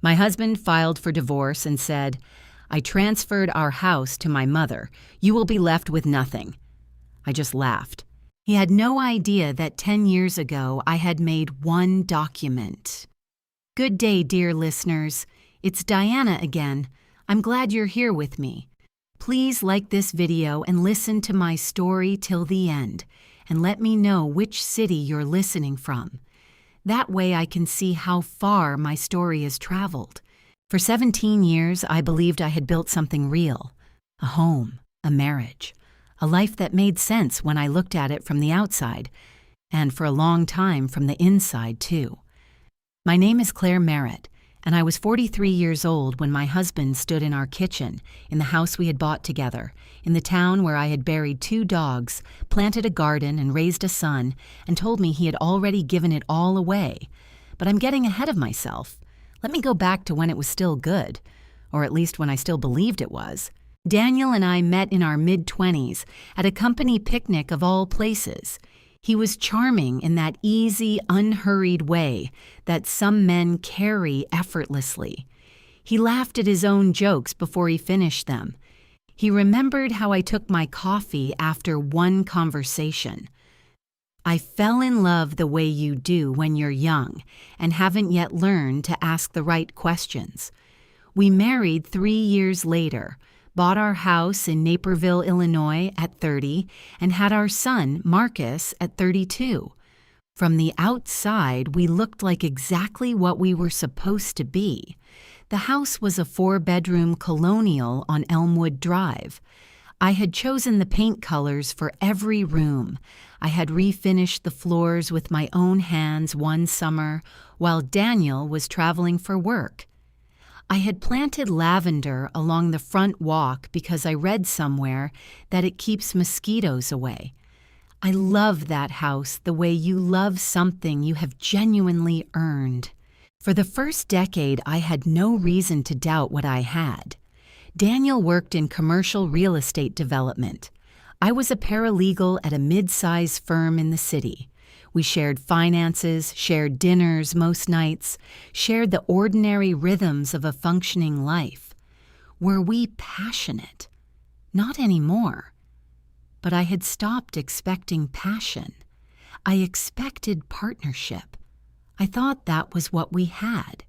My husband filed for divorce and said, "I transferred our house to my mother. You will be left with nothing." I just laughed. He had no idea that 10 years ago I had made one document. Good day, dear listeners. It's Diana again. I'm glad you're here with me. Please like this video and listen to my story till the end, and let me know which city you're listening from. That way I can see how far my story has traveled. For 17 years, I believed I had built something real, a home, a marriage, a life that made sense when I looked at it from the outside, and for a long time from the inside too. My name is Claire Merritt, and I was 43 years old when my husband stood in our kitchen in the house we had bought together, in the town where I had buried 2 dogs, planted a garden, and raised a son, and told me he had already given it all away. But I'm getting ahead of myself. Let me go back to when it was still good, or at least when I still believed it was. Daniel and I met in our mid-20s at a company picnic of all places. He was charming in that easy, unhurried way that some men carry effortlessly. He laughed at his own jokes before he finished them. He remembered how I took my coffee after one conversation. "I fell in love the way you do when you're young and haven't yet learned to ask the right questions." We married 3 years later, bought our house in Naperville, Illinois at 30, and had our son, Marcus, at 32. From the outside, we looked like exactly what we were supposed to be. The house was a 4-bedroom colonial on Elmwood Drive. I had chosen the paint colors for every room. I had refinished the floors with my own hands one summer while Daniel was traveling for work. I had planted lavender along the front walk because I read somewhere that it keeps mosquitoes away. I love that house the way you love something you have genuinely earned. For the first decade, I had no reason to doubt what I had. Daniel worked in commercial real estate development. I was a paralegal at a mid-size firm in the city. We shared finances, shared dinners most nights, shared the ordinary rhythms of a functioning life. Were we passionate? Not anymore. But I had stopped expecting passion. I expected partnership. I thought that was what we had.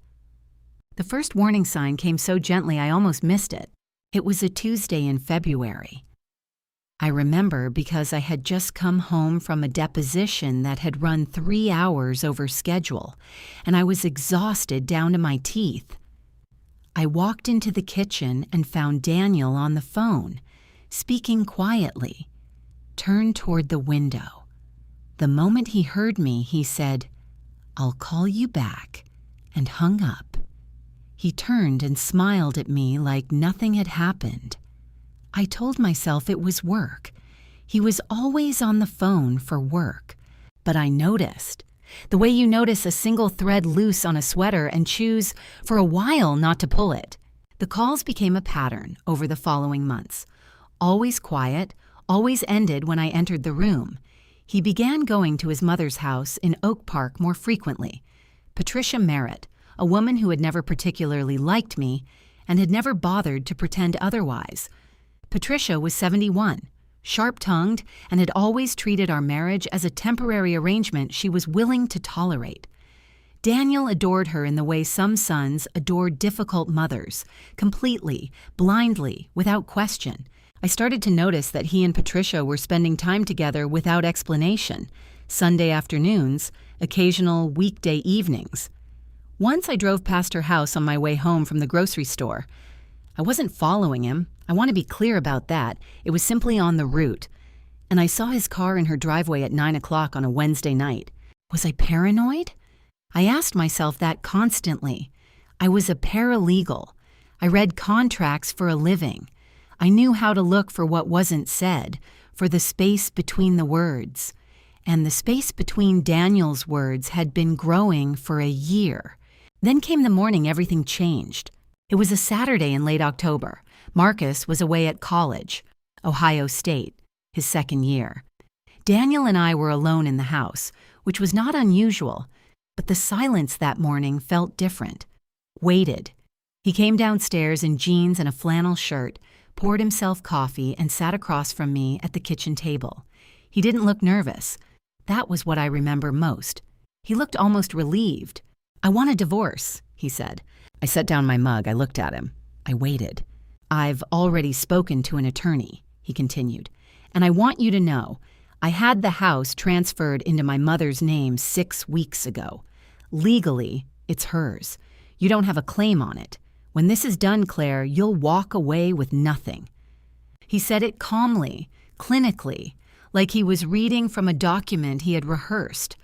The first warning sign came so gently I almost missed it. It was a Tuesday in February. I remember because I had just come home from a deposition that had run 3 hours over schedule, and I was exhausted down to my teeth. I walked into the kitchen and found Daniel on the phone, speaking quietly, turned toward the window. The moment he heard me, he said, "I'll call you back," and hung up. He turned and smiled at me like nothing had happened. I told myself it was work. He was always on the phone for work. But I noticed, the way you notice a single thread loose on a sweater and choose for a while not to pull it. The calls became a pattern over the following months. Always quiet, always ended when I entered the room. He began going to his mother's house in Oak Park more frequently. Patricia Merritt, a woman who had never particularly liked me and had never bothered to pretend otherwise. Patricia was 71, sharp-tongued, and had always treated our marriage as a temporary arrangement she was willing to tolerate. Daniel adored her in the way some sons adore difficult mothers, completely, blindly, without question. I started to notice that he and Patricia were spending time together without explanation, Sunday afternoons, occasional weekday evenings. Once I drove past her house on my way home from the grocery store. I wasn't following him. I want to be clear about that. It was simply on the route. And I saw his car in her driveway at 9 o'clock on a Wednesday night. Was I paranoid? I asked myself that constantly. I was a paralegal. I read contracts for a living. I knew how to look for what wasn't said, for the space between the words. And the space between Daniel's words had been growing for a year. Then came the morning everything changed. It was a Saturday in late October. Marcus was away at college, Ohio State, his second year. Daniel and I were alone in the house, which was not unusual, but the silence that morning felt different. Waited. He came downstairs in jeans and a flannel shirt, poured himself coffee, and sat across from me at the kitchen table. He didn't look nervous. That was what I remember most. He looked almost relieved. "I want a divorce," he said. I set down my mug. I looked at him. I waited. "I've already spoken to an attorney," he continued. "And I want you to know, I had the house transferred into my mother's name 6 weeks ago. Legally, it's hers. You don't have a claim on it. When this is done, Claire, you'll walk away with nothing." He said it calmly, clinically, like he was reading from a document he had rehearsed.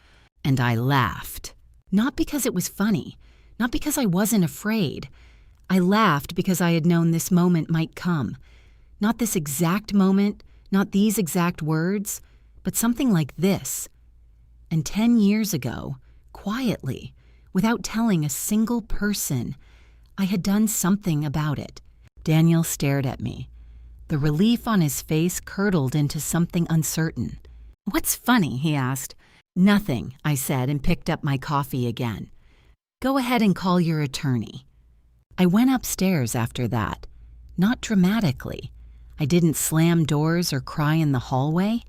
And I laughed. Not because it was funny, not because I wasn't afraid. I laughed because I had known this moment might come. Not this exact moment, not these exact words, but something like this. And 10 years ago, quietly, without telling a single person, I had done something about it. Daniel stared at me. The relief on his face curdled into something uncertain. "What's funny?" he asked. "Nothing," I said, and picked up my coffee again. "Go ahead and call your attorney." I went upstairs after that. Not dramatically. I didn't slam doors or cry in the hallway.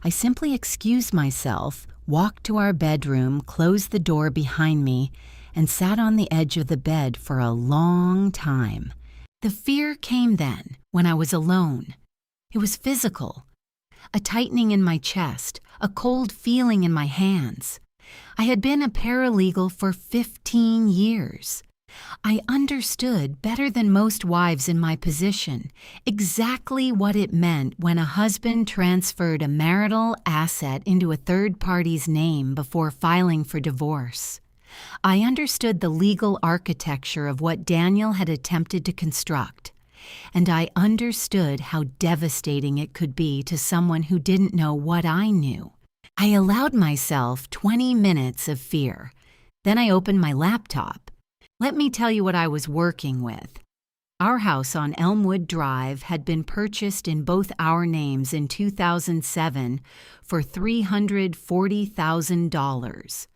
I simply excused myself, walked to our bedroom, closed the door behind me, and sat on the edge of the bed for a long time. The fear came then, when I was alone. It was physical. A tightening in my chest, a cold feeling in my hands. I had been a paralegal for 15 years. I understood better than most wives in my position exactly what it meant when a husband transferred a marital asset into a third party's name before filing for divorce. I understood the legal architecture of what Daniel had attempted to construct, and I understood how devastating it could be to someone who didn't know what I knew. I allowed myself 20 minutes of fear. Then I opened my laptop. Let me tell you what I was working with. Our house on Elmwood Drive had been purchased in both our names in 2007 for $340,000.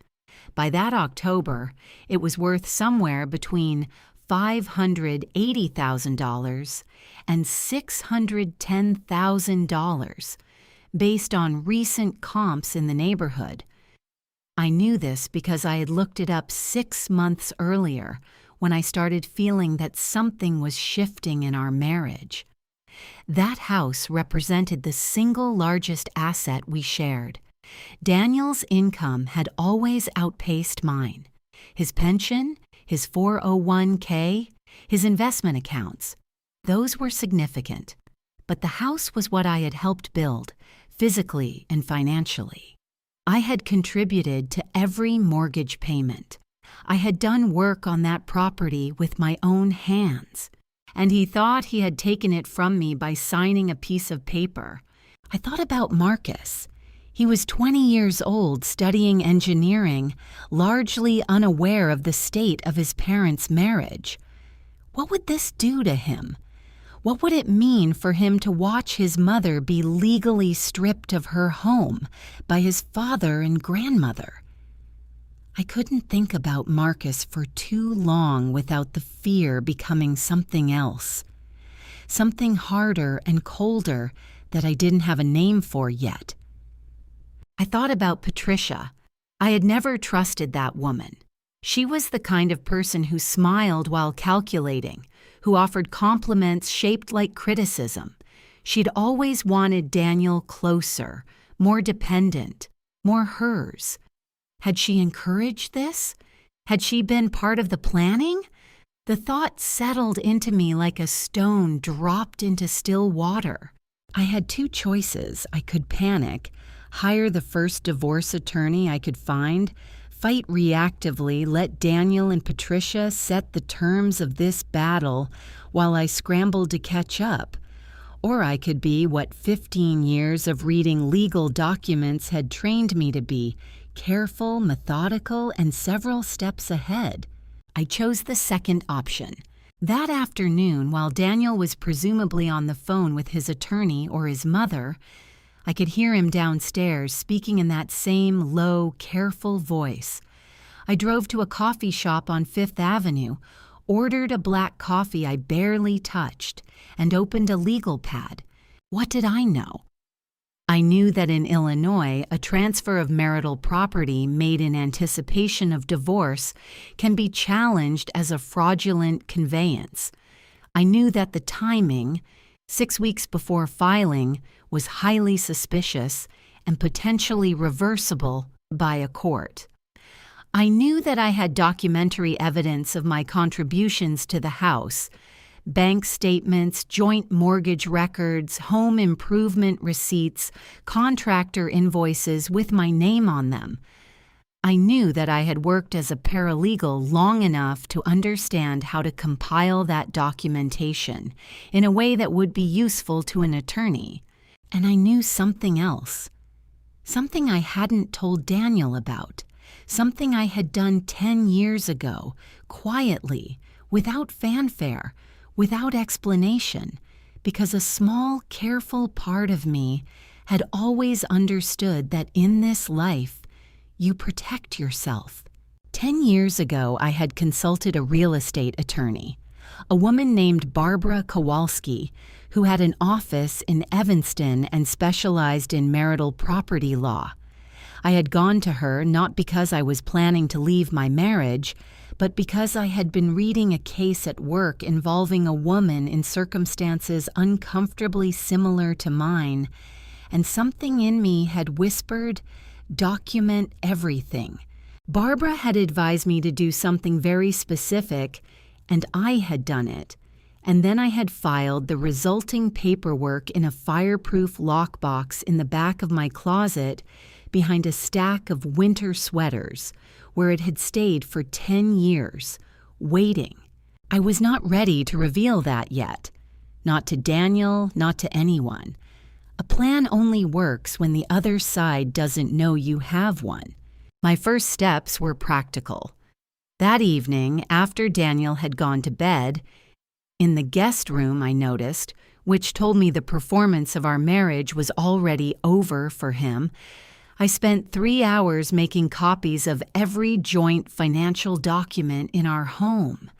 By that October, it was worth somewhere between $580,000 and $610,000, based on recent comps in the neighborhood. I knew this because I had looked it up 6 months earlier when I started feeling that something was shifting in our marriage. That house represented the single largest asset we shared. Daniel's income had always outpaced mine. His pension, his 401k, his investment accounts, those were significant. But the house was what I had helped build, physically and financially. I had contributed to every mortgage payment. I had done work on that property with my own hands. And he thought he had taken it from me by signing a piece of paper. I thought about Marcus. He was 20 years old, studying engineering, largely unaware of the state of his parents' marriage. What would this do to him? What would it mean for him to watch his mother be legally stripped of her home by his father and grandmother? I couldn't think about Marcus for too long without the fear becoming something else. Something harder and colder that I didn't have a name for yet. I thought about Patricia. I had never trusted that woman. She was the kind of person who smiled while calculating, who offered compliments shaped like criticism. She'd always wanted Daniel closer, more dependent, more hers. Had she encouraged this? Had she been part of the planning? The thought settled into me like a stone dropped into still water. I had 2 choices. I could panic, hire the first divorce attorney I could find, fight reactively, let Daniel and Patricia set the terms of this battle while I scrambled to catch up. Or I could be what 15 years of reading legal documents had trained me to be, careful, methodical, and several steps ahead. I chose the second option. That afternoon, while Daniel was presumably on the phone with his attorney or his mother, I could hear him downstairs speaking in that same low, careful voice. I drove to a coffee shop on 5th Avenue, ordered a black coffee I barely touched, and opened a legal pad. What did I know? I knew that in Illinois, a transfer of marital property made in anticipation of divorce can be challenged as a fraudulent conveyance. I knew that the timing, 6 weeks before filing, was highly suspicious and potentially reversible by a court. I knew that I had documentary evidence of my contributions to the house: bank statements, joint mortgage records, home improvement receipts, contractor invoices with my name on them. I knew that I had worked as a paralegal long enough to understand how to compile that documentation in a way that would be useful to an attorney. And I knew something else. Something I hadn't told Daniel about. Something I had done 10 years ago, quietly, without fanfare, without explanation, because a small, careful part of me had always understood that in this life, you protect yourself. 10 years ago, I had consulted a real estate attorney, a woman named Barbara Kowalski, who had an office in Evanston and specialized in marital property law. I had gone to her not because I was planning to leave my marriage, but because I had been reading a case at work involving a woman in circumstances uncomfortably similar to mine, and something in me had whispered, "Document everything." Barbara had advised me to do something very specific, and I had done it. And then I had filed the resulting paperwork in a fireproof lockbox in the back of my closet behind a stack of winter sweaters, where it had stayed for 10 years, waiting. I was not ready to reveal that yet. Not to Daniel, not to anyone. A plan only works when the other side doesn't know you have one. My first steps were practical. That evening, after Daniel had gone to bed, in the guest room I noticed, which told me the performance of our marriage was already over for him, I spent 3 hours making copies of every joint financial document in our home: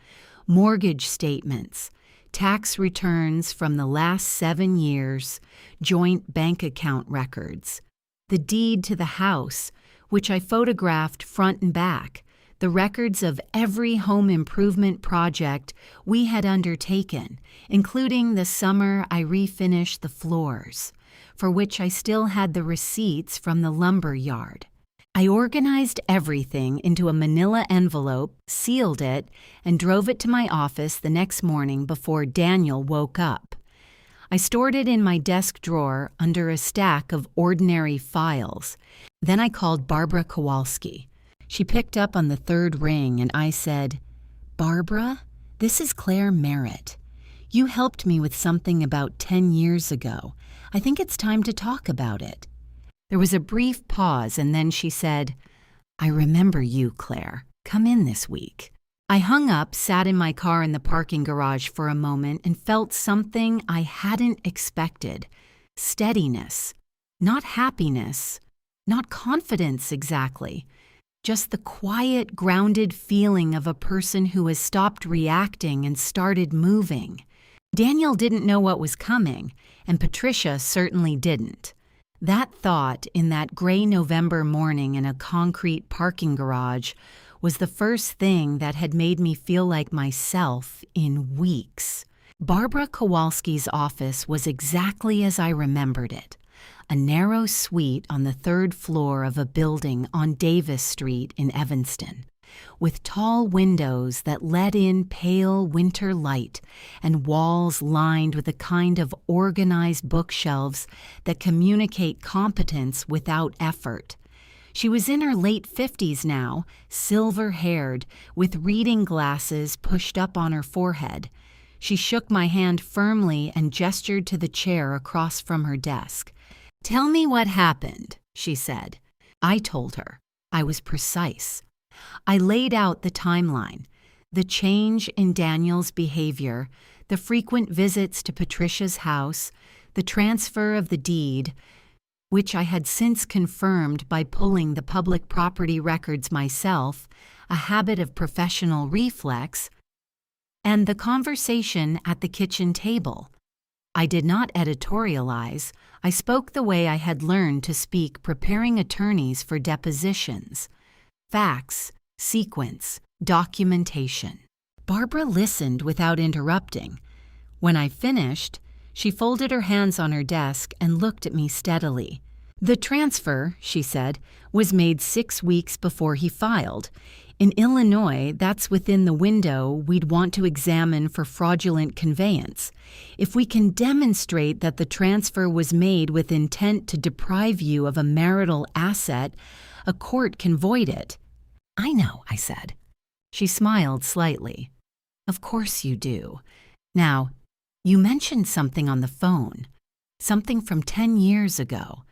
mortgage statements, tax returns from the last 7 years, joint bank account records, the deed to the house, which I photographed front and back, the records of every home improvement project we had undertaken, including the summer I refinished the floors, for which I still had the receipts from the lumber yard. I organized everything into a manila envelope, sealed it, and drove it to my office the next morning before Daniel woke up. I stored it in my desk drawer under a stack of ordinary files. Then I called Barbara Kowalski. She picked up on the third ring, and I said, "Barbara, this is Claire Merritt. You helped me with something about 10 years ago. I think it's time to talk about it." There was a brief pause, and then she said, "I remember you, Claire. Come in this week." I hung up, sat in my car in the parking garage for a moment, and felt something I hadn't expected: steadiness. Not happiness, not confidence exactly. Just the quiet, grounded feeling of a person who has stopped reacting and started moving. Daniel didn't know what was coming, and Patricia certainly didn't. That thought in that gray November morning in a concrete parking garage was the first thing that had made me feel like myself in weeks. Barbara Kowalski's office was exactly as I remembered it: a narrow suite on the 3rd floor of a building on Davis Street in Evanston, with tall windows that let in pale winter light and walls lined with a kind of organized bookshelves that communicate competence without effort. She was in her late 50s now, silver-haired, with reading glasses pushed up on her forehead. She shook my hand firmly and gestured to the chair across from her desk. "Tell me what happened," she said. I told her. I was precise. I laid out the timeline: the change in Daniel's behavior, the frequent visits to Patricia's house, the transfer of the deed, which I had since confirmed by pulling the public property records myself, a habit of professional reflex, and the conversation at the kitchen table. I did not editorialize. I spoke the way I had learned to speak preparing attorneys for depositions. Facts, sequence, documentation. Barbara listened without interrupting. When I finished, she folded her hands on her desk and looked at me steadily. The transfer, she said, was made 6 weeks before he filed. In Illinois, that's within the window we'd want to examine for fraudulent conveyance. If we can demonstrate that the transfer was made with intent to deprive you of a marital asset, a court can void it. I know, I said. She smiled slightly. Of course you do. Now, you mentioned something on the phone. Something from 10 years ago.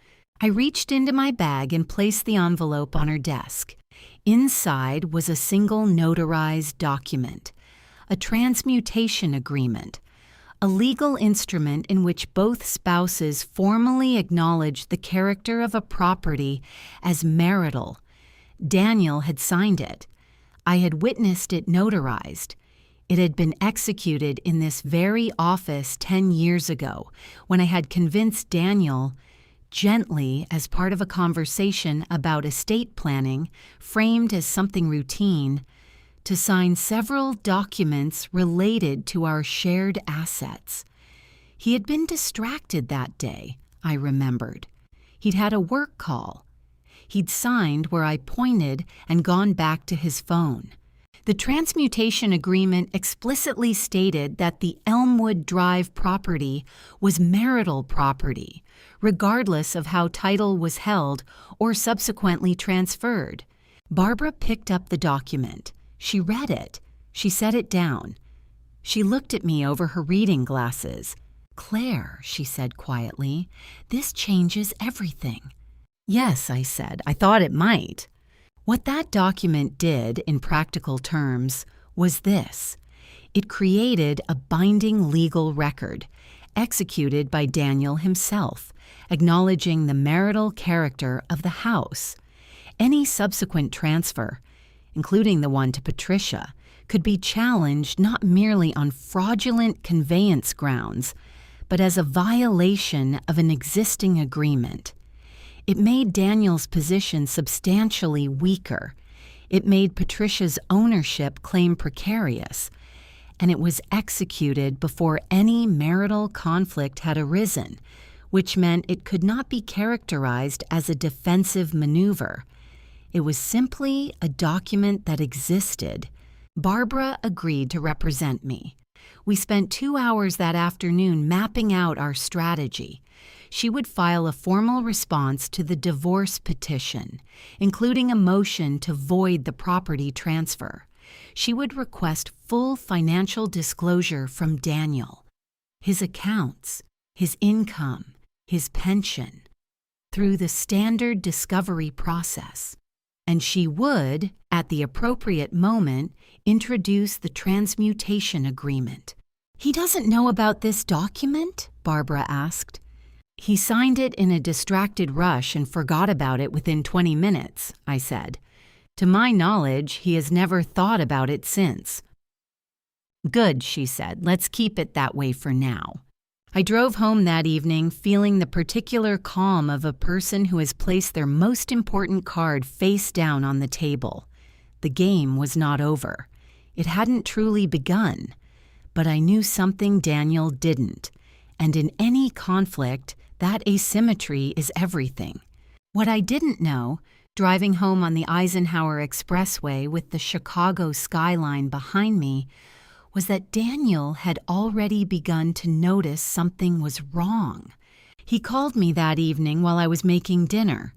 I reached into my bag and placed the envelope on her desk. Inside was a single notarized document, a transmutation agreement, a legal instrument in which both spouses formally acknowledged the character of a property as marital. Daniel had signed it. I had witnessed it notarized. It had been executed in this very office 10 years ago when I had convinced Daniel, gently as part of a conversation about estate planning, framed as something routine, to sign several documents related to our shared assets. He had been distracted that day, I remembered. He'd had a work call. He'd signed where I pointed and gone back to his phone. The transmutation agreement explicitly stated that the Elmwood Drive property was marital property, regardless of how title was held or subsequently transferred. Barbara picked up the document. She read it. She set it down. She looked at me over her reading glasses. "Claire," she said quietly, "this changes everything." "Yes," I said, "I thought it might." What that document did, in practical terms, was this. It created a binding legal record, executed by Daniel himself, acknowledging the marital character of the house. Any subsequent transfer, including the one to Patricia, could be challenged not merely on fraudulent conveyance grounds, but as a violation of an existing agreement. It made Daniel's position substantially weaker. It made Patricia's ownership claim precarious, and it was executed before any marital conflict had arisen, which meant it could not be characterized as a defensive maneuver. It was simply a document that existed. Barbara agreed to represent me. We spent 2 hours that afternoon mapping out our strategy. She would file a formal response to the divorce petition, including a motion to void the property transfer. She would request full financial disclosure from Daniel, his accounts, his income, his pension, through the standard discovery process. And she would, at the appropriate moment, introduce the transmutation agreement. "He doesn't know about this document?" Barbara asked. "He signed it in a distracted rush and forgot about it within 20 minutes, I said. "To my knowledge, he has never thought about it since." "Good," she said. "Let's keep it that way for now." I drove home that evening feeling the particular calm of a person who has placed their most important card face down on the table. The game was not over. It hadn't truly begun. But I knew something Daniel didn't. And in any conflict, that asymmetry is everything. What I didn't know, driving home on the Eisenhower Expressway with the Chicago skyline behind me, was that Daniel had already begun to notice something was wrong. He called me that evening while I was making dinner.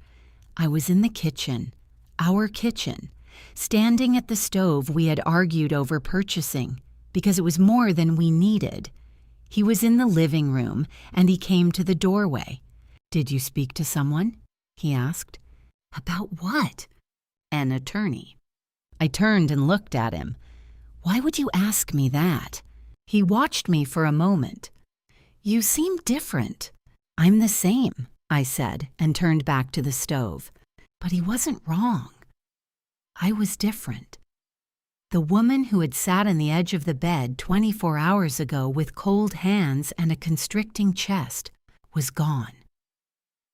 I was in the kitchen, our kitchen, standing at the stove we had argued over purchasing, because it was more than we needed. He was in the living room, and he came to the doorway. "Did you speak to someone?" he asked. "About what?" "An attorney." I turned and looked at him. "Why would you ask me that?" He watched me for a moment. "You seem different." "I'm the same," I said, and turned back to the stove. But he wasn't wrong. I was different. The woman who had sat on the edge of the bed 24 hours ago with cold hands and a constricting chest was gone.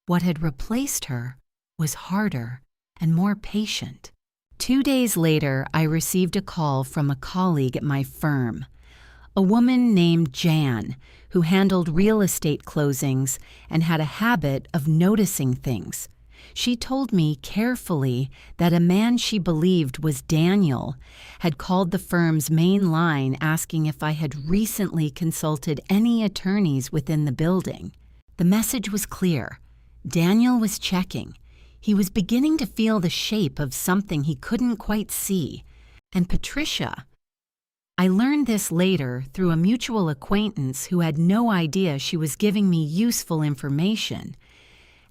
What had replaced her was harder and more patient. 2 days later, I received a call from a colleague at my firm, a woman named Jan, who handled real estate closings and had a habit of noticing things. She told me carefully that a man she believed was Daniel had called the firm's main line asking if I had recently consulted any attorneys within the building. The message was clear. Daniel was checking. He was beginning to feel the shape of something he couldn't quite see. And Patricia, I learned this later through a mutual acquaintance who had no idea she was giving me useful information,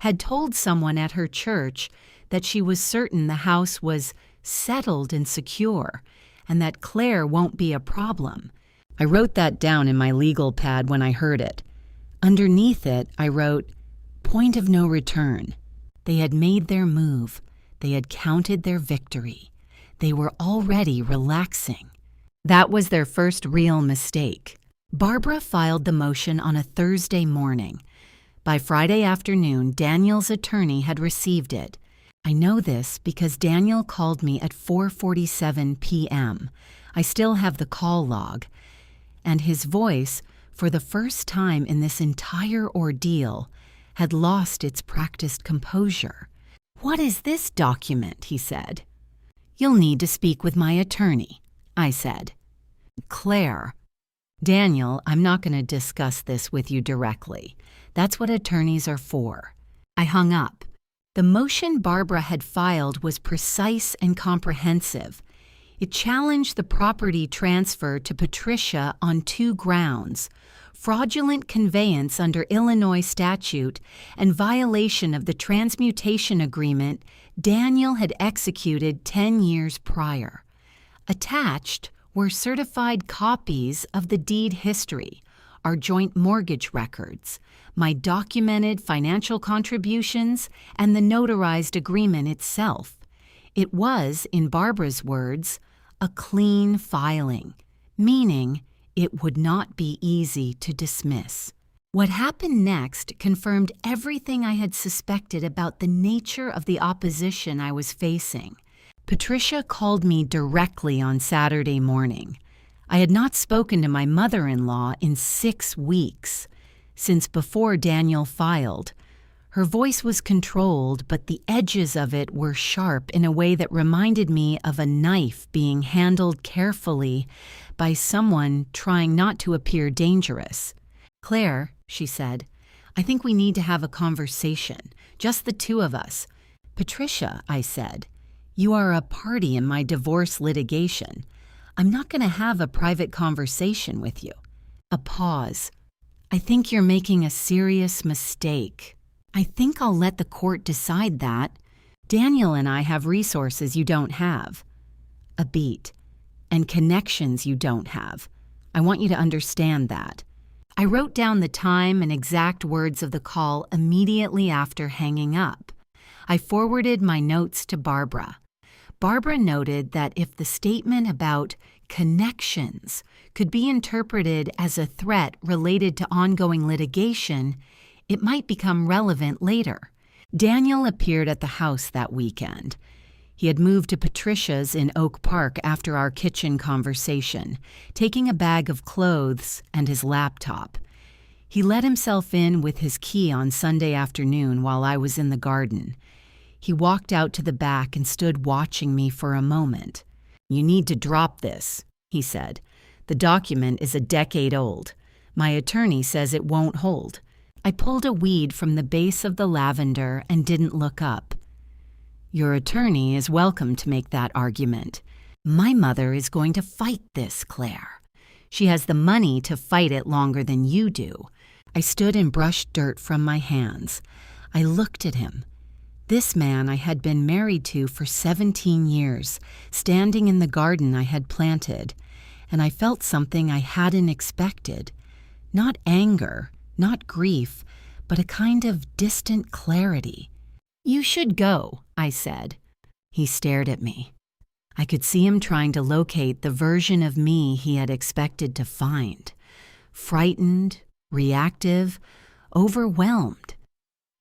had told someone at her church that she was certain the house was settled and secure and that Claire won't be a problem. I wrote that down in my legal pad when I heard it. Underneath it, I wrote, "Point of no return." They had made their move. They had counted their victory. They were already relaxing. That was their first real mistake. Barbara filed the motion on a Thursday morning. By Friday afternoon, Daniel's attorney had received it. I know this because Daniel called me at 4:47 p.m. I still have the call log. And his voice, for the first time in this entire ordeal, had lost its practiced composure. "What is this document?" he said. "You'll need to speak with my attorney," I said. "Claire." "Daniel, I'm not going to discuss this with you directly. That's what attorneys are for." I hung up. The motion Barbara had filed was precise and comprehensive. It challenged the property transfer to Patricia on 2 grounds: fraudulent conveyance under Illinois statute and violation of the transmutation agreement Daniel had executed 10 years prior. Attached were certified copies of the deed history, our joint mortgage records, my documented financial contributions, and the notarized agreement itself. It was, in Barbara's words, a clean filing, meaning it would not be easy to dismiss. What happened next confirmed everything I had suspected about the nature of the opposition I was facing. Patricia called me directly on Saturday morning. I had not spoken to my mother-in-law in 6 weeks, since before Daniel filed. Her voice was controlled, but the edges of it were sharp in a way that reminded me of a knife being handled carefully by someone trying not to appear dangerous. "Claire," she said, "I think we need to have a conversation, just the 2 of us." "Patricia," I said, "you are a party in my divorce litigation. I'm not going to have a private conversation with you." A pause. "I think you're making a serious mistake. I think I'll let the court decide that. Daniel and I have resources you don't have." A beat. "And connections you don't have. I want you to understand that." I wrote down the time and exact words of the call immediately after hanging up. I forwarded my notes to Barbara. Barbara noted that if the statement about connections could be interpreted as a threat related to ongoing litigation, it might become relevant later. Daniel appeared at the house that weekend. He had moved to Patricia's in Oak Park after our kitchen conversation, taking a bag of clothes and his laptop. He let himself in with his key on Sunday afternoon while I was in the garden. He walked out to the back and stood watching me for a moment. "You need to drop this," he said. "The document is a decade old. My attorney says it won't hold." I pulled a weed from the base of the lavender and didn't look up. "Your attorney is welcome to make that argument. My mother is going to fight this, Claire. She has the money to fight it longer than you do." I stood and brushed dirt from my hands. I looked at him. This man I had been married to for 17 years, standing in the garden I had planted, and I felt something I hadn't expected. Not anger, not grief, but a kind of distant clarity. "You should go," I said. He stared at me. I could see him trying to locate the version of me he had expected to find. Frightened, reactive, overwhelmed.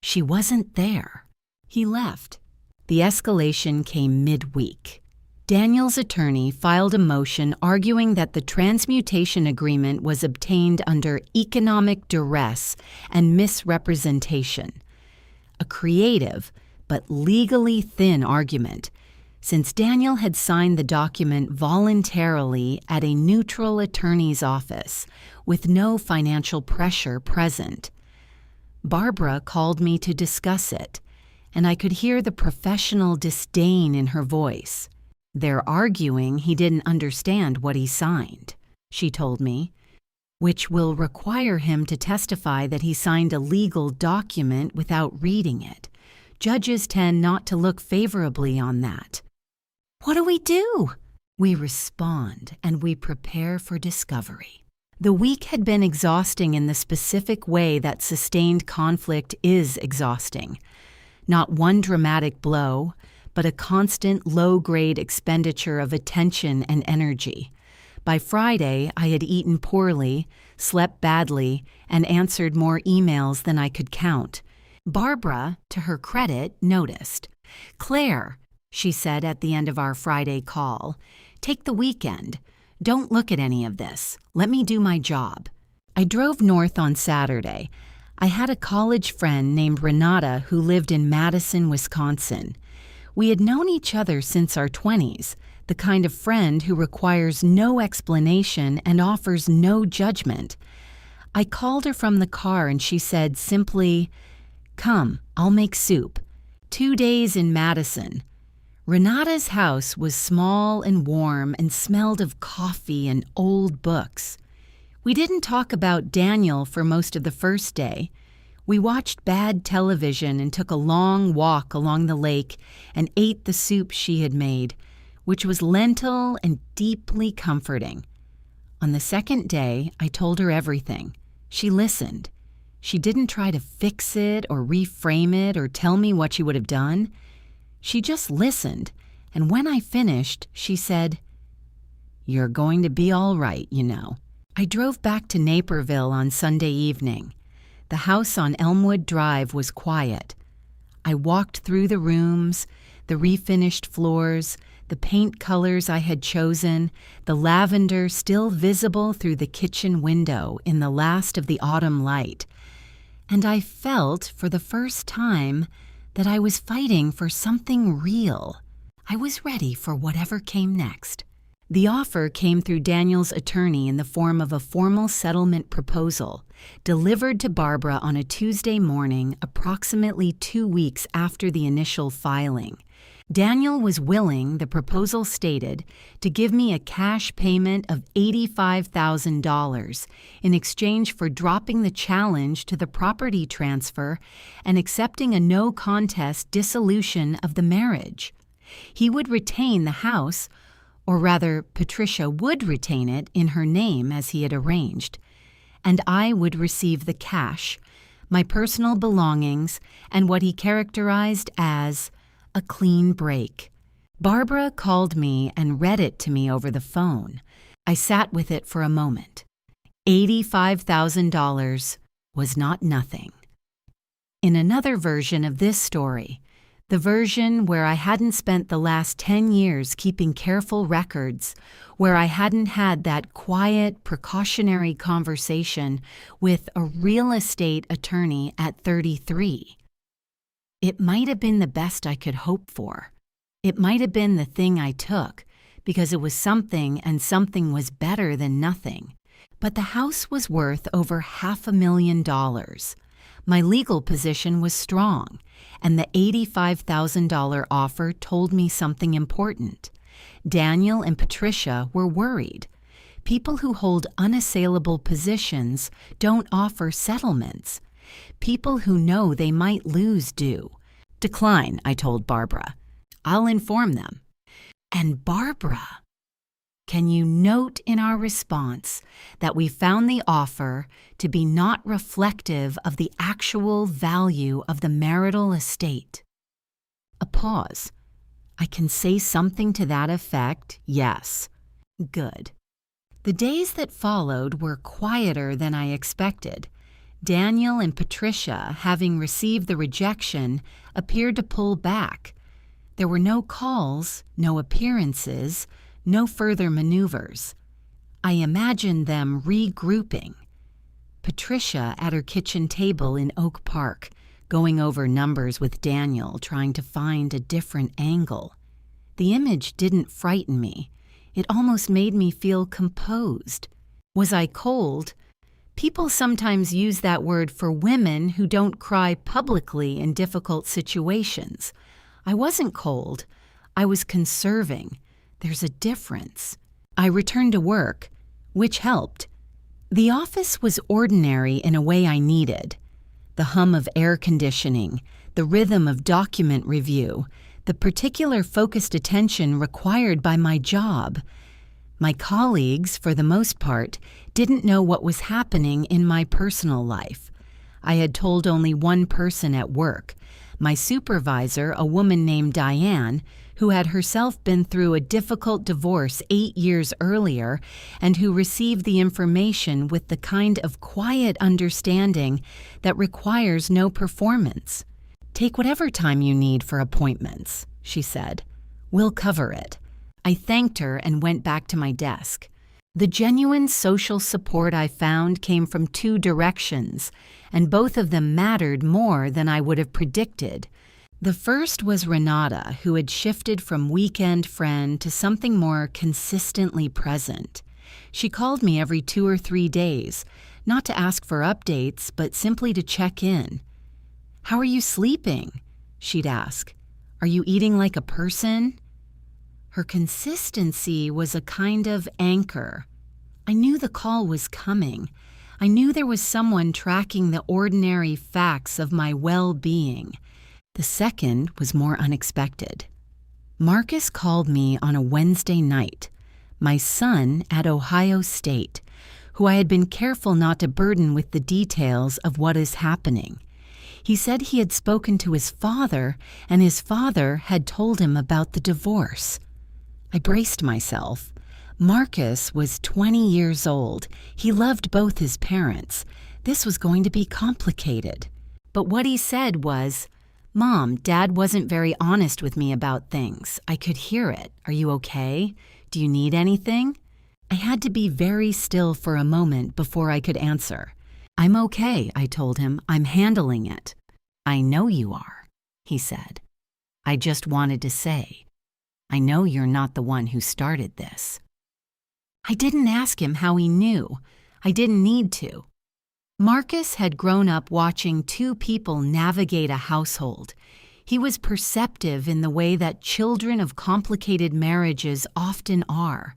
She wasn't there. He left. The escalation came midweek. Daniel's attorney filed a motion arguing that the transmutation agreement was obtained under economic duress and misrepresentation. A creative but legally thin argument, since Daniel had signed the document voluntarily at a neutral attorney's office with no financial pressure present. Barbara called me to discuss it, and I could hear the professional disdain in her voice. They're arguing he didn't understand what he signed, she told me, which will require him to testify that he signed a legal document without reading it. Judges tend not to look favorably on that. What do we do? We respond and we prepare for discovery. The week had been exhausting in the specific way that sustained conflict is exhausting. Not one dramatic blow, but a constant low-grade expenditure of attention and energy. By Friday, I had eaten poorly, slept badly, and answered more emails than I could count. Barbara, to her credit, noticed. "Claire," she said at the end of our Friday call, "take the weekend. Don't look at any of this. Let me do my job." I drove north on Saturday. I had a college friend named Renata who lived in Madison, Wisconsin. We had known each other since our 20s, the kind of friend who requires no explanation and offers no judgment. I called her from the car and she said simply, "Come, I'll make soup. 2 days in Madison." Renata's house was small and warm and smelled of coffee and old books. We didn't talk about Daniel for most of the first day. We watched bad television and took a long walk along the lake and ate the soup she had made, which was lentil and deeply comforting. On the second day, I told her everything. She listened. She didn't try to fix it or reframe it or tell me what she would have done. She just listened, and when I finished, she said, "You're going to be all right, you know." I drove back to Naperville on Sunday evening. The house on Elmwood Drive was quiet. I walked through the rooms, the refinished floors, the paint colors I had chosen, the lavender still visible through the kitchen window in the last of the autumn light. And I felt, for the first time, that I was fighting for something real. I was ready for whatever came next. The offer came through Daniel's attorney in the form of a formal settlement proposal, delivered to Barbara on a Tuesday morning approximately 2 weeks after the initial filing. Daniel was willing, the proposal stated, to give me a cash payment of $85,000 in exchange for dropping the challenge to the property transfer and accepting a no-contest dissolution of the marriage. He would retain the house, or rather, Patricia would retain it in her name as he had arranged, and I would receive the cash, my personal belongings, and what he characterized as a clean break. Barbara called me and read it to me over the phone. I sat with it for a moment. $85,000 was not nothing. In another version of this story, the version where I hadn't spent the last 10 years keeping careful records, where I hadn't had that quiet, precautionary conversation with a real estate attorney at 33. It might have been the best I could hope for. It might have been the thing I took, because it was something and something was better than nothing. But the house was worth over $500,000. My legal position was strong, and the $85,000 offer told me something important. Daniel and Patricia were worried. People who hold unassailable positions don't offer settlements. People who know they might lose do. "Decline," I told Barbara. "I'll inform them." And Barbara, can you note in our response that we found the offer to be not reflective of the actual value of the marital estate? A pause. I can say something to that effect, yes. Good. The days that followed were quieter than I expected. Daniel and Patricia, having received the rejection, appeared to pull back. There were no calls, no appearances, no further maneuvers. I imagined them regrouping. Patricia at her kitchen table in Oak Park, going over numbers with Daniel, trying to find a different angle. The image didn't frighten me. It almost made me feel composed. Was I cold? People sometimes use that word for women who don't cry publicly in difficult situations. I wasn't cold. I was conserving. There's a difference. I returned to work, which helped. The office was ordinary in a way I needed. The hum of air conditioning, the rhythm of document review, the particular focused attention required by my job. My colleagues, for the most part, didn't know what was happening in my personal life. I had told only one person at work, my supervisor, a woman named Diane, who had herself been through a difficult divorce 8 years earlier and who received the information with the kind of quiet understanding that requires no performance. "Take whatever time you need for appointments," she said. "We'll cover it." I thanked her and went back to my desk. The genuine social support I found came from 2 directions, and both of them mattered more than I would have predicted. The first was Renata, who had shifted from weekend friend to something more consistently present. She called me every 2 or 3 days, not to ask for updates, but simply to check in. "How are you sleeping?" she'd ask. "Are you eating like a person?" Her consistency was a kind of anchor. I knew the call was coming. I knew there was someone tracking the ordinary facts of my well-being. The second was more unexpected. Marcus called me on a Wednesday night, my son at Ohio State, who I had been careful not to burden with the details of what is happening. He said he had spoken to his father, and his father had told him about the divorce. I braced myself. Marcus was 20 years old. He loved both his parents. This was going to be complicated. But what he said was, "Mom, Dad wasn't very honest with me about things. I could hear it. Are you okay? Do you need anything?" I had to be very still for a moment before I could answer. "I'm okay," I told him. "I'm handling it." "I know you are," he said. "I just wanted to say, I know you're not the one who started this." I didn't ask him how he knew. I didn't need to. Marcus had grown up watching 2 people navigate a household. He was perceptive in the way that children of complicated marriages often are.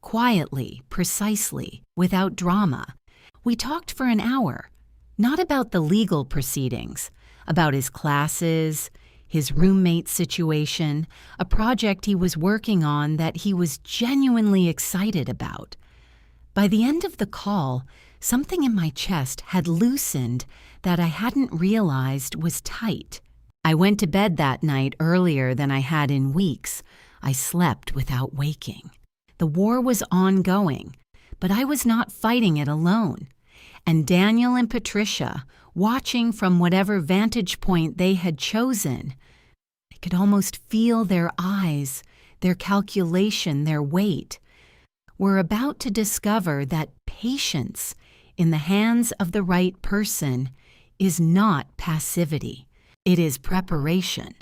Quietly, precisely, without drama. We talked for an hour, not about the legal proceedings, about his classes, his roommate situation, a project he was working on that he was genuinely excited about. By the end of the call, something in my chest had loosened that I hadn't realized was tight. I went to bed that night earlier than I had in weeks. I slept without waking. The war was ongoing, but I was not fighting it alone. And Daniel and Patricia, watching from whatever vantage point they had chosen, I could almost feel their eyes, their calculation, their weight, were about to discover that patience in the hands of the right person is not passivity. It is preparation.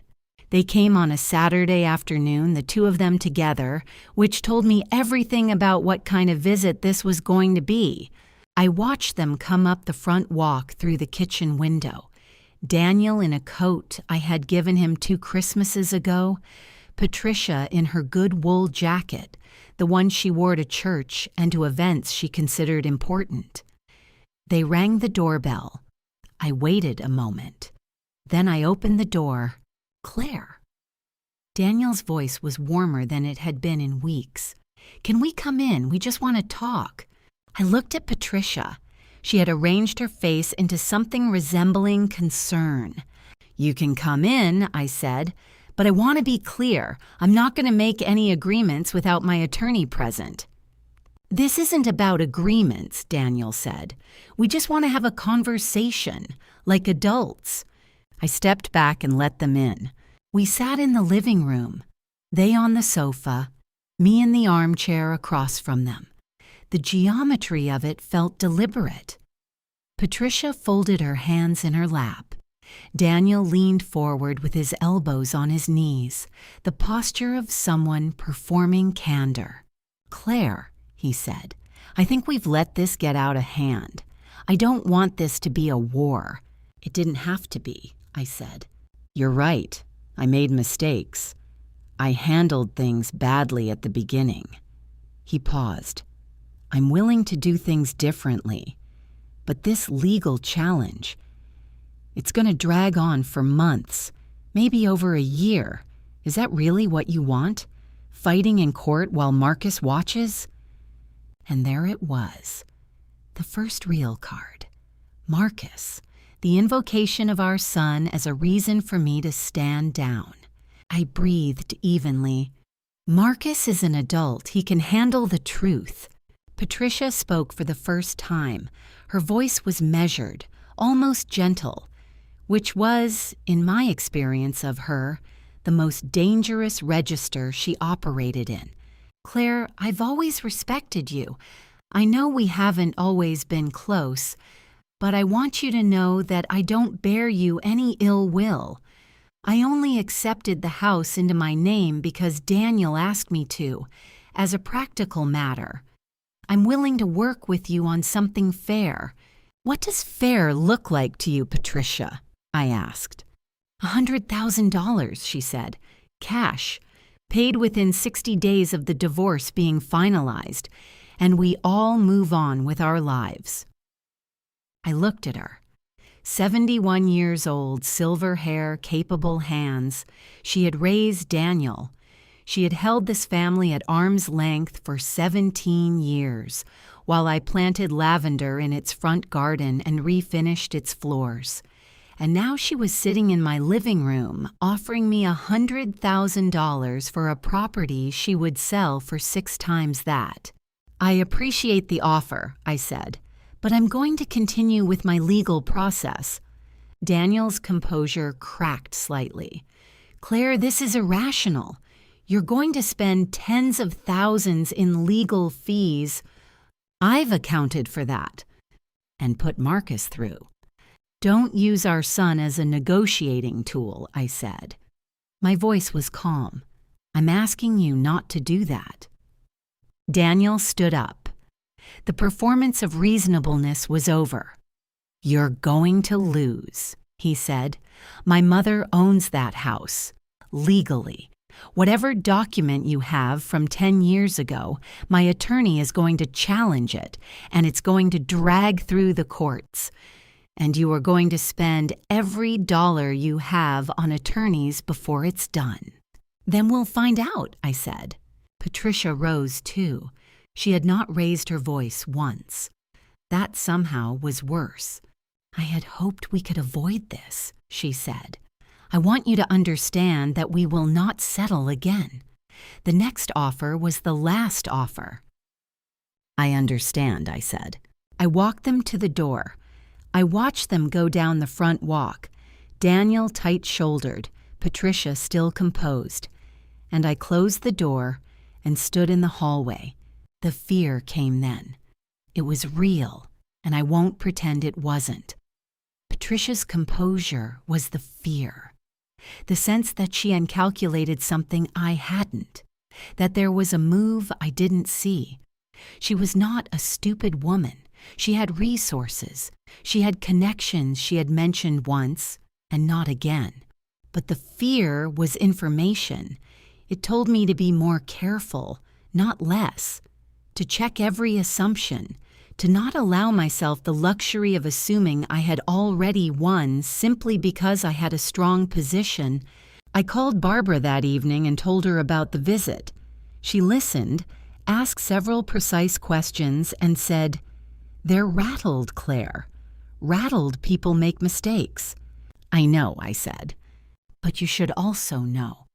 They came on a Saturday afternoon, the 2 of them together, which told me everything about what kind of visit this was going to be. I watched them come up the front walk through the kitchen window. Daniel in a coat I had given him 2 Christmases ago, Patricia in her good wool jacket, the one she wore to church and to events she considered important. They rang the doorbell. I waited a moment. Then I opened the door. Claire. Daniel's voice was warmer than it had been in weeks. "Can we come in? We just want to talk." I looked at Patricia. She had arranged her face into something resembling concern. "You can come in," I said, But I want to be clear. I'm not going to make any agreements without my attorney present. This isn't about agreements, Daniel said. We just want to have a conversation, like adults. I stepped back and let them in. We sat in the living room, they on the sofa, me in the armchair across from them. The geometry of it felt deliberate. Patricia folded her hands in her lap. Daniel leaned forward with his elbows on his knees, the posture of someone performing candor. "Claire," he said, "I think we've let this get out of hand. I don't want this to be a war." "It didn't have to be," I said. "You're right. I made mistakes. I handled things badly at the beginning." He paused. "I'm willing to do things differently. But this legal challenge, it's going to drag on for months, maybe over a year. Is that really what you want? Fighting in court while Marcus watches?" And there it was, the first real card. Marcus, the invocation of our son as a reason for me to stand down. I breathed evenly. Marcus is an adult. He can handle the truth. Patricia spoke for the first time. Her voice was measured, almost gentle, which was, in my experience of her, the most dangerous register she operated in. "Claire, I've always respected you. I know we haven't always been close, but I want you to know that I don't bear you any ill will. I only accepted the house into my name because Daniel asked me to, as a practical matter. I'm willing to work with you on something fair." "What does fair look like to you, Patricia?" I asked. $100,000, she said. Cash, paid within 60 days of the divorce being finalized, and we all move on with our lives. I looked at her. 71 years old, silver hair, capable hands. She had raised Daniel. She had held this family at arm's length for 17 years, while I planted lavender in its front garden and refinished its floors. And now she was sitting in my living room, offering me $100,000 for a property she would sell for 6 times that. "I appreciate the offer," I said, "but I'm going to continue with my legal process." Daniel's composure cracked slightly. "Claire, this is irrational. You're going to spend tens of thousands in legal fees. I've accounted for that and put Marcus through. Don't use our son as a negotiating tool," I said. My voice was calm. "I'm asking you not to do that." Daniel stood up. The performance of reasonableness was over. "You're going to lose," he said. "My mother owns that house, legally. Whatever document you have from 10 years ago, my attorney is going to challenge it, and it's going to drag through the courts. And you are going to spend every dollar you have on attorneys before it's done." "Then we'll find out," I said. Patricia rose too. She had not raised her voice once. That somehow was worse. "I had hoped we could avoid this," she said. "I want you to understand that we will not settle again. The next offer was the last offer." "I understand," I said. I walked them to the door. I watched them go down the front walk, Daniel tight-shouldered, Patricia still composed, and I closed the door and stood in the hallway. The fear came then. It was real, and I won't pretend it wasn't. Patricia's composure was the fear, the sense that she had calculated something I hadn't, that there was a move I didn't see. She was not a stupid woman. She had resources. She had connections she had mentioned once, and not again. But the fear was information. It told me to be more careful, not less, to check every assumption, to not allow myself the luxury of assuming I had already won simply because I had a strong position. I called Barbara that evening and told her about the visit. She listened, asked several precise questions, and said, "They're rattled, Claire. Rattled people make mistakes." "I know," I said. "But you should also know.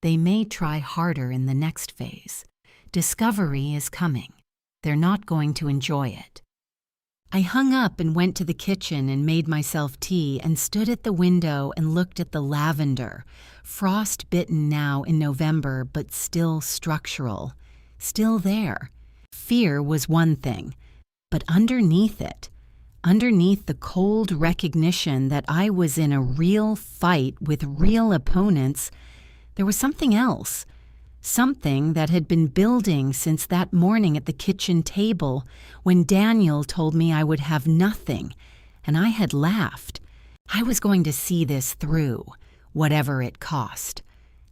They may try harder in the next phase. Discovery is coming. They're not going to enjoy it. I hung up and went to the kitchen and made myself tea and stood at the window and looked at the lavender, frost-bitten now in November but still structural, still there. Fear was one thing, but underneath it, underneath the cold recognition that I was in a real fight with real opponents, there was something else. Something that had been building since that morning at the kitchen table when Daniel told me I would have nothing, and I had laughed. I was going to see this through, whatever it cost,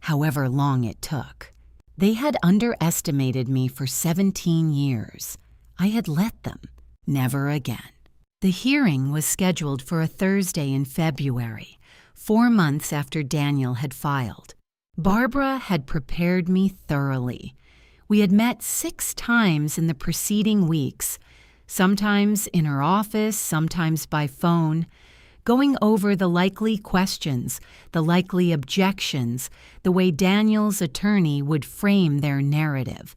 however long it took. They had underestimated me for 17 years. I had let them. Never again. The hearing was scheduled for a Thursday in February, 4 months after Daniel had filed. Barbara had prepared me thoroughly. We had met 6 times in the preceding weeks, sometimes in her office, sometimes by phone, going over the likely questions, the likely objections, the way Daniel's attorney would frame their narrative.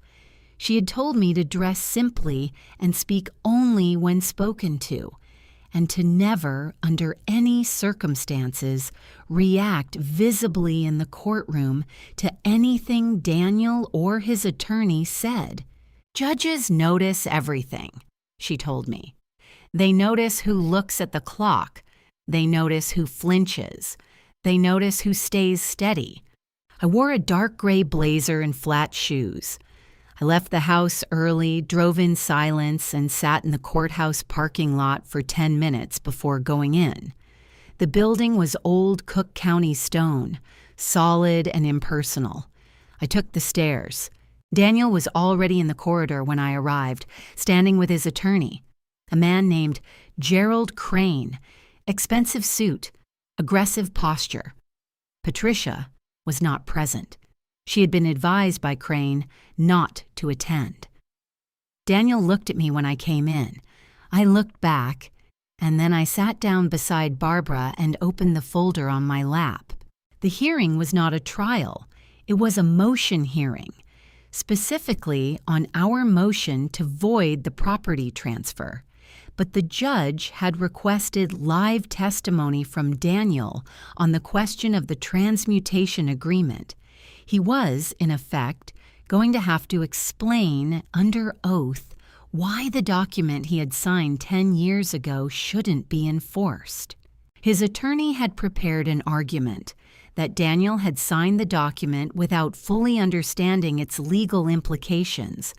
She had told me to dress simply and speak only when spoken to, and to never, under any circumstances, react visibly in the courtroom to anything Daniel or his attorney said. Judges notice everything, she told me. They notice who looks at the clock. They notice who flinches. They notice who stays steady. I wore a dark gray blazer and flat shoes. I left the house early, drove in silence, and sat in the courthouse parking lot for 10 minutes before going in. The building was old Cook County stone, solid and impersonal. I took the stairs. Daniel was already in the corridor when I arrived, standing with his attorney, a man named Gerald Crane, expensive suit, aggressive posture. Patricia was not present. She had been advised by Crane not to attend. Daniel looked at me when I came in. I looked back, and then I sat down beside Barbara and opened the folder on my lap. The hearing was not a trial. It was a motion hearing, specifically on our motion to void the property transfer. But the judge had requested live testimony from Daniel on the question of the transmutation agreement. He was, in effect, going to have to explain under oath why the document he had signed 10 years ago shouldn't be enforced. His attorney had prepared an argument that Daniel had signed the document without fully understanding its legal implications,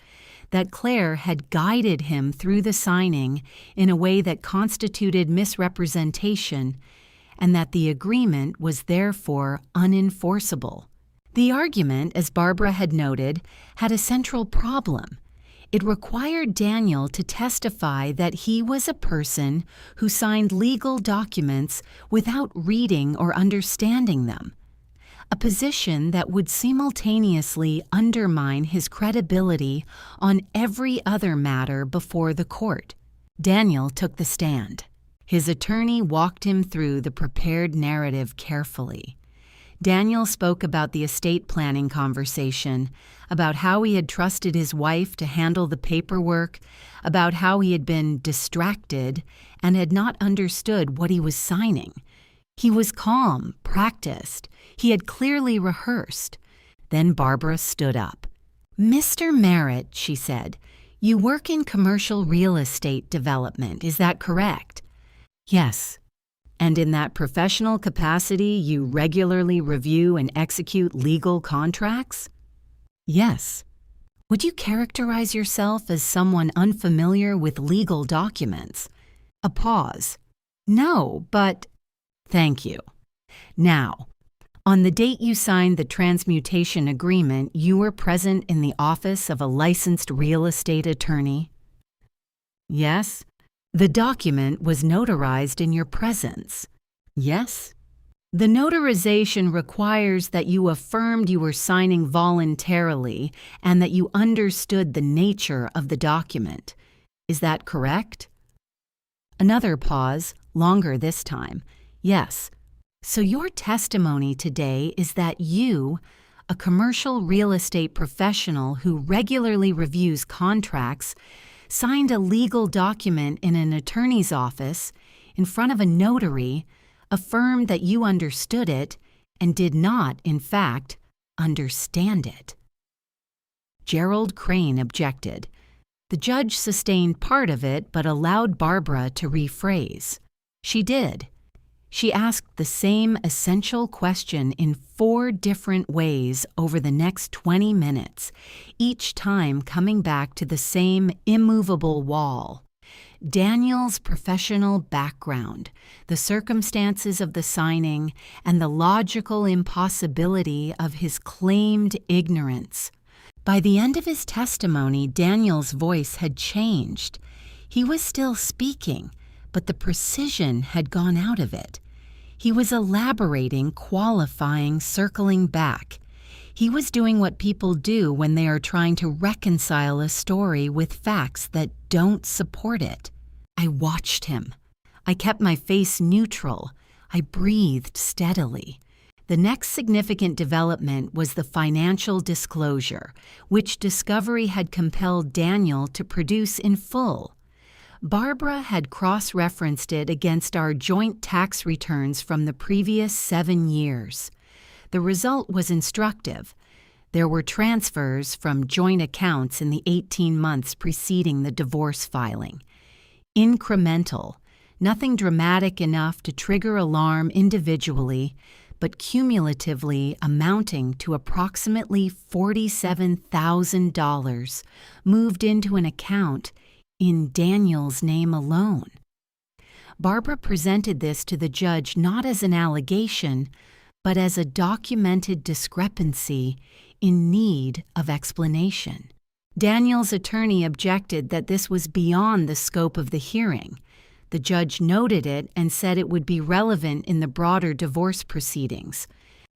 that Claire had guided him through the signing in a way that constituted misrepresentation, and that the agreement was therefore unenforceable. The argument, as Barbara had noted, had a central problem. It required Daniel to testify that he was a person who signed legal documents without reading or understanding them, a position that would simultaneously undermine his credibility on every other matter before the court. Daniel took the stand. His attorney walked him through the prepared narrative carefully. Daniel spoke about the estate planning conversation, about how he had trusted his wife to handle the paperwork, about how he had been distracted and had not understood what he was signing. He was calm, practiced. He had clearly rehearsed. Then Barbara stood up. "Mr. Merritt," she said, "you work in commercial real estate development, is that correct?" "Yes." "And in that professional capacity, you regularly review and execute legal contracts?" "Yes." "Would you characterize yourself as someone unfamiliar with legal documents?" A pause. "No, but—" "Thank you. Now, on the date you signed the transmutation agreement, you were present in the office of a licensed real estate attorney?" "Yes." "The document was notarized in your presence?" "Yes." "The notarization requires that you affirmed you were signing voluntarily and that you understood the nature of the document. Is that correct?" Another pause, longer this time. "Yes." "So your testimony today is that you, a commercial real estate professional who regularly reviews contracts, signed a legal document in an attorney's office in front of a notary, affirmed that you understood it and did not, in fact, understand it. Gerald Crane objected. The judge sustained part of it but allowed Barbara to rephrase. She did. She asked the same essential question in 4 different ways over the next 20 minutes, each time coming back to the same immovable wall. Daniel's professional background, the circumstances of the signing, and the logical impossibility of his claimed ignorance. By the end of his testimony, Daniel's voice had changed. He was still speaking, but the precision had gone out of it. He was elaborating, qualifying, circling back. He was doing what people do when they are trying to reconcile a story with facts that don't support it. I watched him. I kept my face neutral. I breathed steadily. The next significant development was the financial disclosure, which Discovery had compelled Daniel to produce in full. Barbara had cross-referenced it against our joint tax returns from the previous 7 years. The result was instructive. There were transfers from joint accounts in the 18 months preceding the divorce filing. Incremental, nothing dramatic enough to trigger alarm individually, but cumulatively amounting to approximately $47,000 moved into an account in Daniel's name alone. Barbara presented this to the judge not as an allegation, but as a documented discrepancy in need of explanation. Daniel's attorney objected that this was beyond the scope of the hearing. The judge noted it and said it would be relevant in the broader divorce proceedings.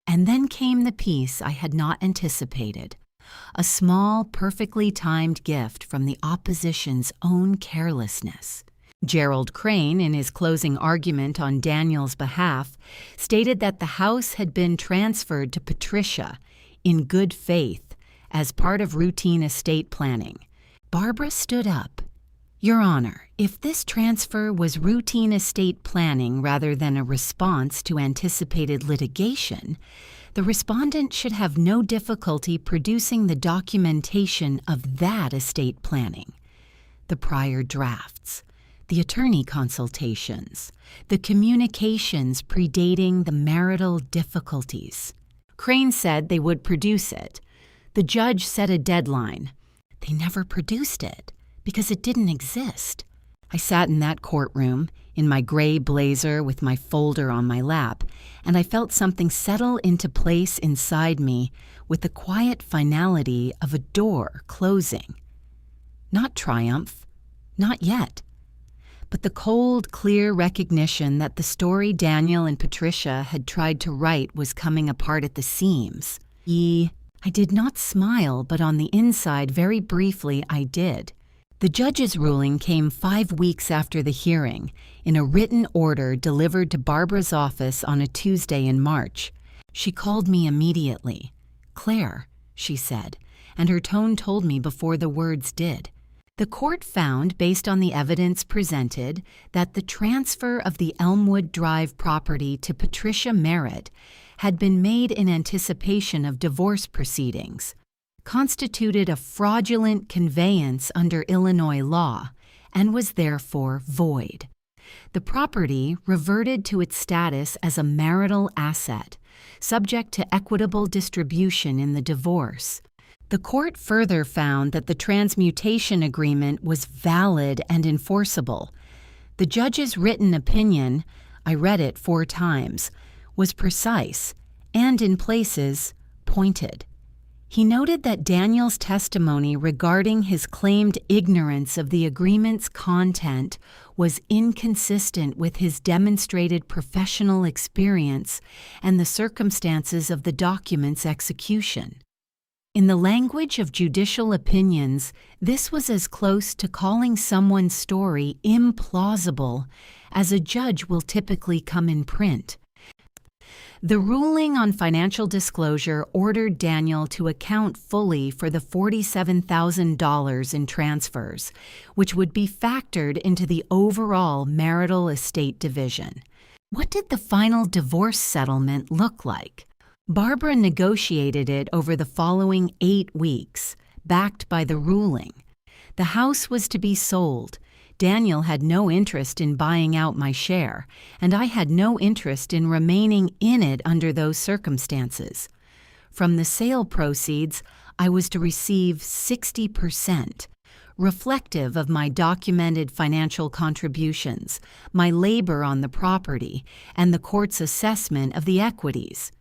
And then came the piece I had not anticipated. A small, perfectly timed gift from the opposition's own carelessness. Gerald Crane, in his closing argument on Daniel's behalf, stated that the house had been transferred to Patricia in good faith as part of routine estate planning. Barbara stood up. Your Honor, if this transfer was routine estate planning rather than a response to anticipated litigation, the respondent should have no difficulty producing the documentation of that estate planning. The prior drafts, the attorney consultations, the communications predating the marital difficulties. Crane said they would produce it. The judge set a deadline. They never produced it because it didn't exist. I sat in that courtroom, in my gray blazer with my folder on my lap, and I felt something settle into place inside me with the quiet finality of a door closing. Not triumph, not yet, but the cold, clear recognition that the story Daniel and Patricia had tried to write was coming apart at the seams. I did not smile, but on the inside, very briefly, I did. The judge's ruling came 5 weeks after the hearing, in a written order delivered to Barbara's office on a Tuesday in March. She called me immediately. Claire, she said, and her tone told me before the words did. The court found, based on the evidence presented, that the transfer of the Elmwood Drive property to Patricia Merritt had been made in anticipation of divorce proceedings, constituted a fraudulent conveyance under Illinois law, and was therefore void. The property reverted to its status as a marital asset, subject to equitable distribution in the divorce. The court further found that the transmutation agreement was valid and enforceable. The judge's written opinion, I read it 4 times, was precise and, in places, pointed. He noted that Daniel's testimony regarding his claimed ignorance of the agreement's content was inconsistent with his demonstrated professional experience and the circumstances of the document's execution. In the language of judicial opinions, this was as close to calling someone's story implausible as a judge will typically come in print. The ruling on financial disclosure ordered Daniel to account fully for the $47,000 in transfers, which would be factored into the overall marital estate division. What did the final divorce settlement look like? Barbara negotiated it over the following 8 weeks, backed by the ruling. The house was to be sold. Daniel had no interest in buying out my share, and I had no interest in remaining in it under those circumstances. From the sale proceeds, I was to receive 60%, reflective of my documented financial contributions, my labor on the property, and the court's assessment of the equities.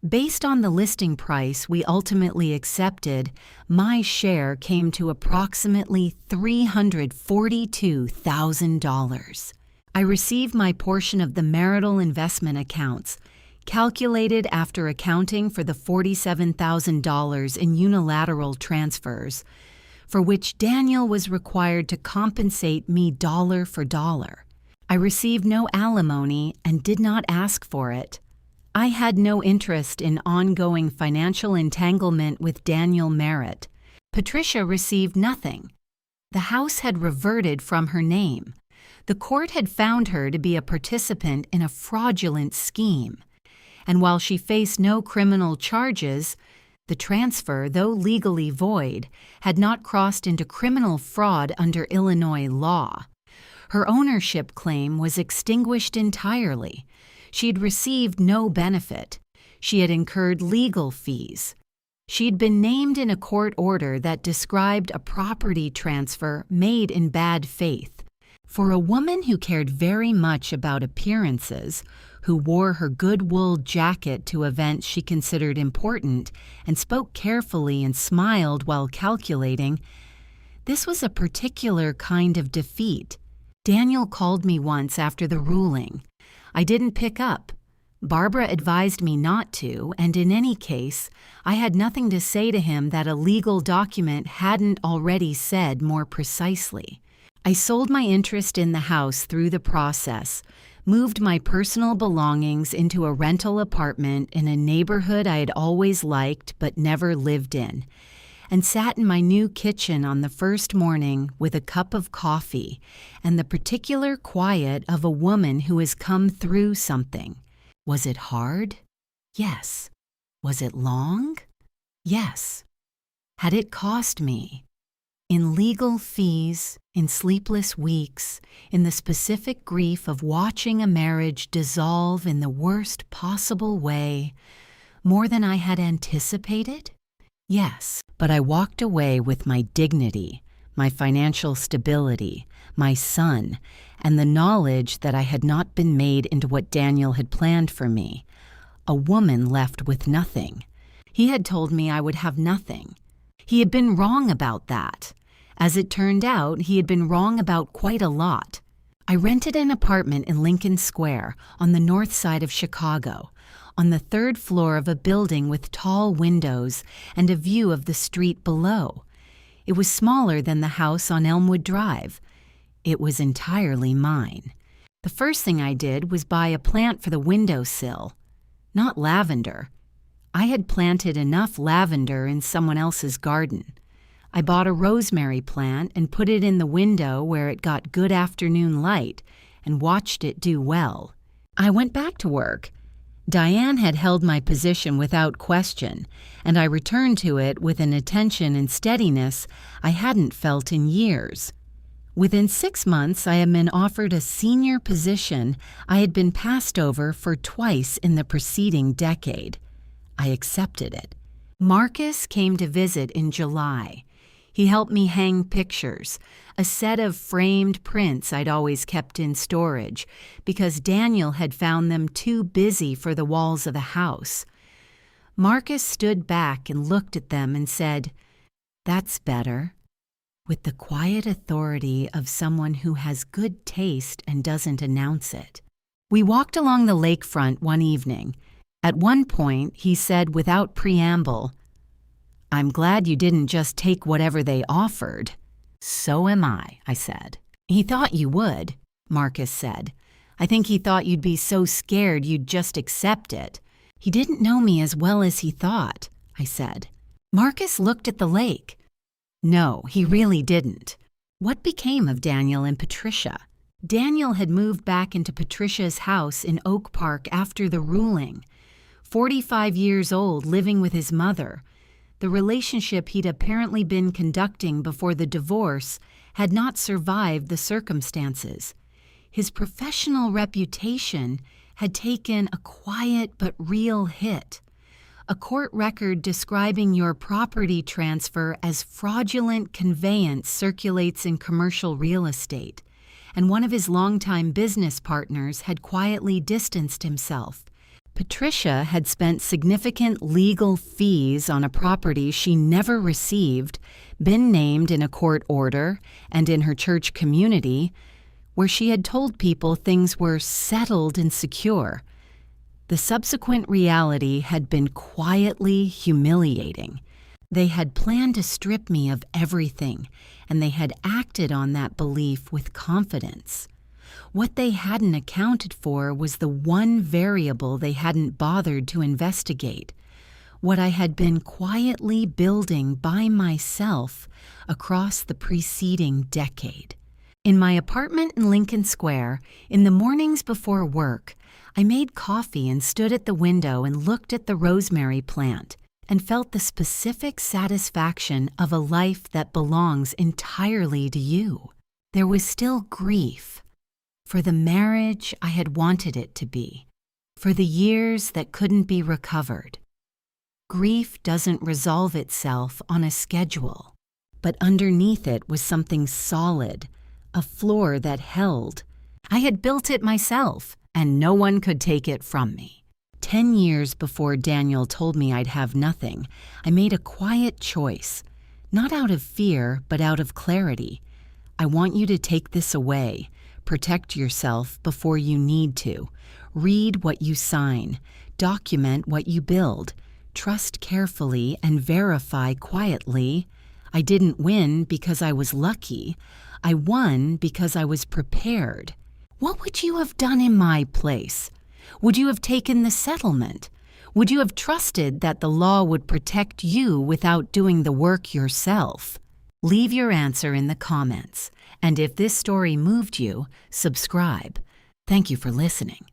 Based on the listing price we ultimately accepted, my share came to approximately $342,000. I received my portion of the marital investment accounts, calculated after accounting for the $47,000 in unilateral transfers, for which Daniel was required to compensate me dollar for dollar. I received no alimony and did not ask for it. I had no interest in ongoing financial entanglement with Daniel Merritt. Patricia received nothing. The house had reverted from her name. The court had found her to be a participant in a fraudulent scheme. And while she faced no criminal charges, the transfer, though legally void, had not crossed into criminal fraud under Illinois law. Her ownership claim was extinguished entirely. She had received no benefit. She had incurred legal fees. She had been named in a court order that described a property transfer made in bad faith. For a woman who cared very much about appearances, who wore her good wool jacket to events she considered important and spoke carefully and smiled while calculating, this was a particular kind of defeat. Daniel called me once after the ruling. I didn't pick up. Barbara advised me not to, and in any case, I had nothing to say to him that a legal document hadn't already said more precisely. I sold my interest in the house through the process, moved my personal belongings into a rental apartment in a neighborhood I had always liked but never lived in, and sat in my new kitchen on the first morning with a cup of coffee and the particular quiet of a woman who has come through something. Was it hard? Yes. Was it long? Yes. Had it cost me? In legal fees, in sleepless weeks, in the specific grief of watching a marriage dissolve in the worst possible way, more than I had anticipated? Yes, but I walked away with my dignity, my financial stability, my son, and the knowledge that I had not been made into what Daniel had planned for me, a woman left with nothing. He had told me I would have nothing. He had been wrong about that. As it turned out, he had been wrong about quite a lot. I rented an apartment in Lincoln Square on the north side of Chicago, on the 3rd floor of a building with tall windows and a view of the street below. It was smaller than the house on Elmwood Drive. It was entirely mine. The first thing I did was buy a plant for the windowsill. Not lavender. I had planted enough lavender in someone else's garden. I bought a rosemary plant and put it in the window where it got good afternoon light and watched it do well. I went back to work. Diane had held my position without question, and I returned to it with an attention and steadiness I hadn't felt in years. Within 6 months, I had been offered a senior position I had been passed over for twice in the preceding decade. I accepted it. Marcus came to visit in July. He helped me hang pictures, a set of framed prints I'd always kept in storage, because Daniel had found them too busy for the walls of the house. Marcus stood back and looked at them and said, "That's better," with the quiet authority of someone who has good taste and doesn't announce it. We walked along the lakefront one evening. At one point, he said without preamble, "I'm glad you didn't just take whatever they offered." "So am I," I said. "He thought you would," Marcus said. I think he thought you'd be so scared you'd just accept it. He didn't know me as well as he thought, I said. Marcus looked at the lake. No, he really didn't. What became of Daniel and Patricia? Daniel had moved back into Patricia's house in Oak Park after the ruling. 45 years old, living with his mother. The relationship he'd apparently been conducting before the divorce had not survived the circumstances. His professional reputation had taken a quiet but real hit. A court record describing your property transfer as fraudulent conveyance circulates in commercial real estate, and one of his longtime business partners had quietly distanced himself. Patricia had spent significant legal fees on a property she never received, been named in a court order and in her church community, where she had told people things were settled and secure. The subsequent reality had been quietly humiliating. They had planned to strip me of everything, and they had acted on that belief with confidence. What they hadn't accounted for was the one variable they hadn't bothered to investigate, what I had been quietly building by myself across the preceding decade. In my apartment in Lincoln Square, in the mornings before work, I made coffee and stood at the window and looked at the rosemary plant and felt the specific satisfaction of a life that belongs entirely to you. There was still grief for the marriage I had wanted it to be, for the years that couldn't be recovered. Grief doesn't resolve itself on a schedule, but underneath it was something solid, a floor that held. I had built it myself, and no one could take it from me. 10 years before Daniel told me I'd have nothing, I made a quiet choice, not out of fear, but out of clarity. I want you to take this away. Protect yourself before you need to. Read what you sign. Document what you build. Trust carefully and verify quietly. I didn't win because I was lucky. I won because I was prepared. What would you have done in my place? Would you have taken the settlement? Would you have trusted that the law would protect you without doing the work yourself? Leave your answer in the comments, and if this story moved you, subscribe. Thank you for listening.